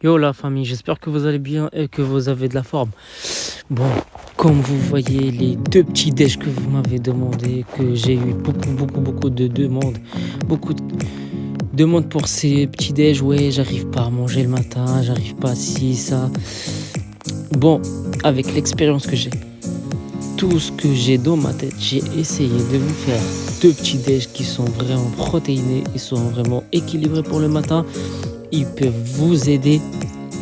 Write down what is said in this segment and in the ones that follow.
Yo la famille, j'espère que vous allez bien et que vous avez de la forme. Bon, comme vous voyez, les deux petits déj que vous m'avez demandé, que j'ai eu beaucoup de demandes, beaucoup de demandes pour ces petits déj. Ouais, j'arrive pas à manger le matin, j'arrive pas à ci, ça. Bon, avec l'expérience que j'ai, tout ce que j'ai dans ma tête, j'ai essayé de vous faire deux petits déj qui sont vraiment protéinés, ils sont vraiment équilibrés pour le matin. Ils peuvent vous aider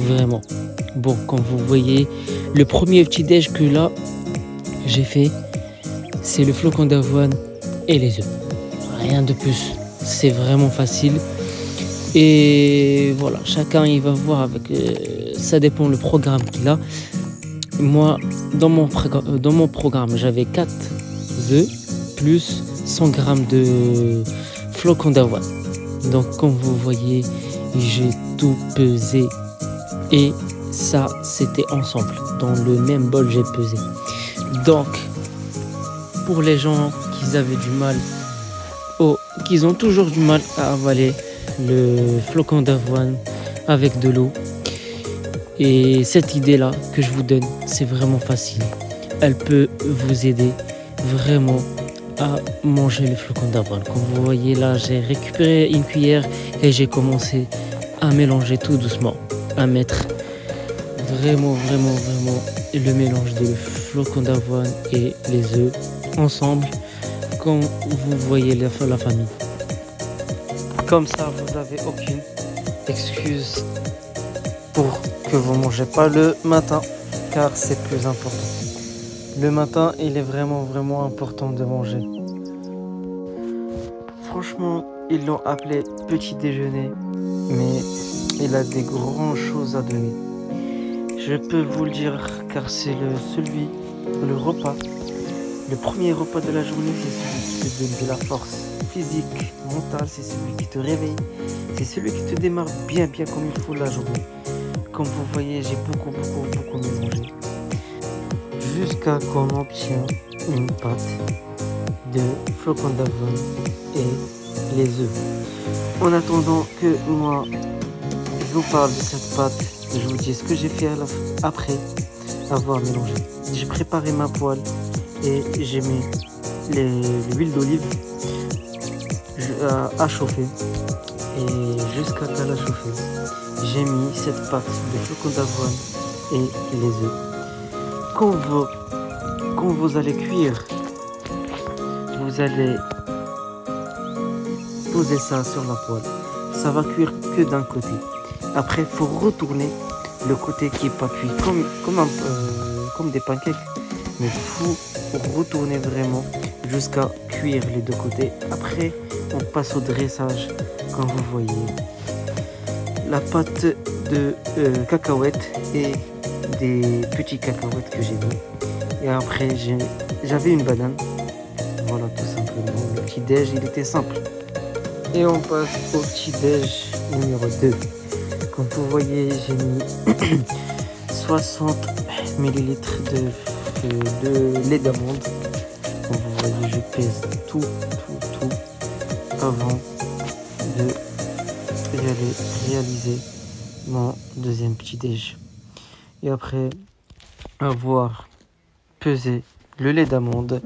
vraiment. Bon, comme vous voyez, le premier petit déj que là j'ai fait, c'est le flocon d'avoine et les œufs. Rien de plus. C'est vraiment facile. Et voilà, chacun il va voir avec. Ça dépend le programme qu'il a. Moi, dans mon programme, j'avais 4 œufs plus 100 grammes de flocon d'avoine. Donc, comme vous voyez, j'ai tout pesé. Et ça, c'était ensemble. Dans le même bol, j'ai pesé. Donc, pour les gens qui avaient du mal, qui ont toujours du mal à avaler le flocon d'avoine avec de l'eau, et cette idée-là que je vous donne, c'est vraiment facile. Elle peut vous aider vraiment à manger le flocon d'avoine. Comme vous voyez là, j'ai récupéré une cuillère et j'ai commencé à mélanger tout doucement, à mettre vraiment le mélange de flocon d'avoine et les œufs ensemble, comme vous voyez la famille. Comme ça, vous n'avez aucune excuse pour que vous ne mangez pas le matin, car c'est plus important. Le matin, il est vraiment important de manger. Franchement, ils l'ont appelé petit déjeuner, mais il a des grandes choses à donner. Je peux vous le dire, car c'est le repas. Le premier repas de la journée, c'est celui qui te donne de la force physique, mentale, c'est celui qui te réveille, c'est celui qui te démarre bien comme il faut la journée. Comme vous voyez, j'ai beaucoup mélangé. Jusqu'à qu'on obtient une pâte de flocons d'avoine et les œufs. En attendant que moi, je vous parle de cette pâte, je vous dis ce que j'ai fait après avoir mélangé. J'ai préparé ma poêle et j'ai mis l'huile d'olive à chauffer. Et jusqu'à qu'elle a chauffé, j'ai mis cette pâte de flocons d'avoine et les œufs. Quand vous allez cuire, vous allez poser ça sur la poêle. Ça va cuire que d'un côté. Après, il faut retourner le côté qui n'est pas cuit, comme des pancakes. Mais il faut retourner vraiment jusqu'à cuire les deux côtés. Après, on passe au dressage, comme vous voyez. La pâte de cacahuètes et des petits cacahuètes que j'ai mis. Et après, j'avais une banane. Voilà, tout simplement. Le petit déj, il était simple. Et on passe au petit déj numéro 2. Comme vous voyez, j'ai mis 60 ml de lait d'amande. Comme vous voyez, je pèse tout avant de réaliser mon deuxième petit déj. Et après avoir pesé le lait d'amande,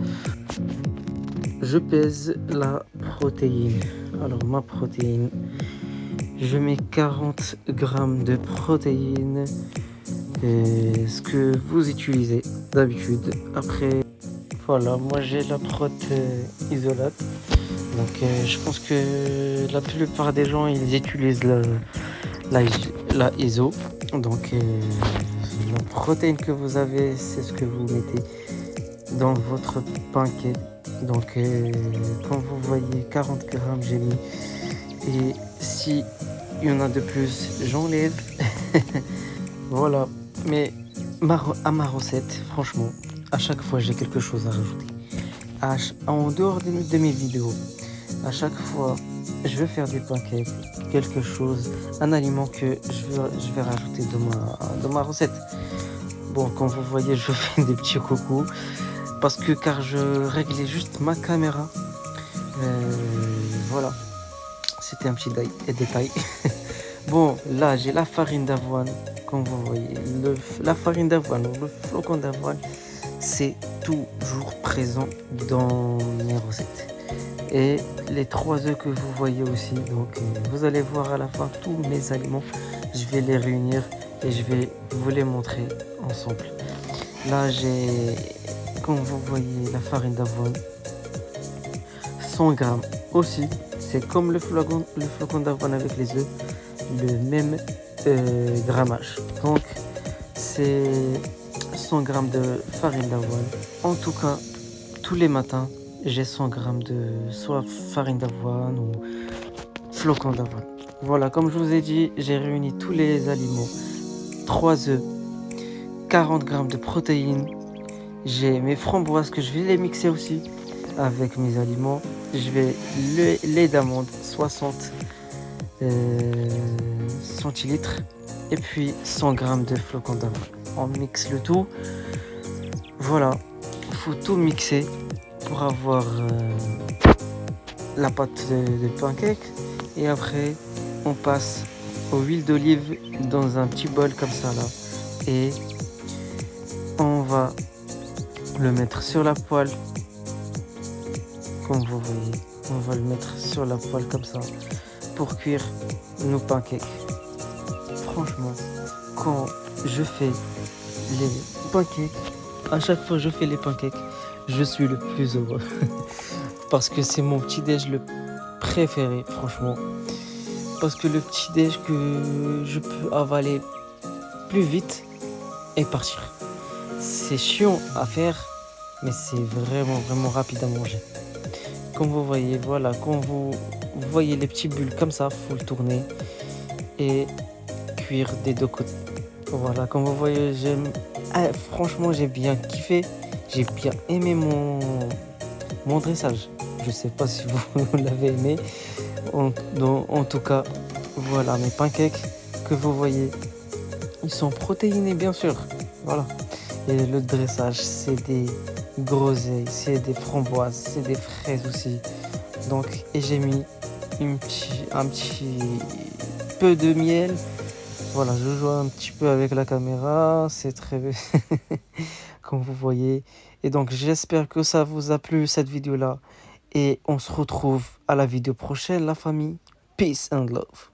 je pèse la protéine. Alors ma protéine, je mets 40 grammes de protéines, ce que vous utilisez d'habitude. Après, voilà, moi j'ai la prot isolate. Donc je pense que la plupart des gens ils utilisent la ISO. Donc la protéine que vous avez, c'est ce que vous mettez dans votre pancake. Donc comme vous voyez, 40 grammes j'ai mis. Et si il y en a de plus, j'enlève. Voilà. Mais à ma recette, franchement, à chaque fois j'ai quelque chose à rajouter. En dehors de mes vidéos, à chaque fois je vais faire des pancakes, quelque chose, un aliment que je vais rajouter dans ma recette. Bon, comme vous voyez, je fais des petits coucous car je réglais juste ma caméra. Voilà, c'était un petit détail. Bon, là, j'ai la farine d'avoine, comme vous voyez. La farine d'avoine ou le flocon d'avoine, c'est toujours présent dans mes recettes. Et les 3 œufs que vous voyez aussi, donc vous allez voir à la fin tous mes aliments. Je vais les réunir et je vais vous les montrer ensemble. Là, j'ai, comme vous voyez, la farine d'avoine, 100 grammes aussi. C'est comme le flocon d'avoine avec les œufs, le même grammage. Donc, c'est 100 grammes de farine d'avoine. En tout cas, tous les matins, j'ai 100 grammes de soit farine d'avoine ou flocon d'avoine. Voilà, comme je vous ai dit, j'ai réuni tous les aliments. 3 œufs, 40 grammes de protéines. J'ai mes framboises que je vais les mixer aussi avec mes aliments. Je vais le lait d'amande, 60 centilitres. Et puis 100 grammes de flocon d'avoine. On mixe le tout. Voilà, il faut tout mixer pour avoir la pâte de pancake. Et après, on passe aux huiles d'olive dans un petit bol comme ça là. Et on va le mettre sur la poêle. Comme vous voyez, on va le mettre sur la poêle comme ça pour cuire nos pancakes. Franchement, quand je fais les pancakes, à chaque fois que je fais les pancakes, je suis le plus heureux. Parce que c'est mon petit déj le préféré, franchement. Parce que le petit déj que je peux avaler plus vite et partir. C'est chiant à faire, mais c'est vraiment rapide à manger. Comme vous voyez, voilà, quand vous voyez les petits bulles comme ça, faut le tourner et cuire des deux côtés. Voilà, comme vous voyez, franchement, j'ai bien kiffé. J'ai bien aimé mon dressage. Je sais pas si vous l'avez aimé. En tout cas, voilà mes pancakes que vous voyez. Ils sont protéinés, bien sûr. Voilà. Et le dressage, c'est des groseilles, c'est des framboises, c'est des fraises aussi. Donc, et j'ai mis un petit peu de miel. Voilà, je joue un petit peu avec la caméra. C'est très comme vous voyez. Et donc, j'espère que ça vous a plu, cette vidéo-là. Et on se retrouve à la vidéo prochaine, la famille. Peace and love.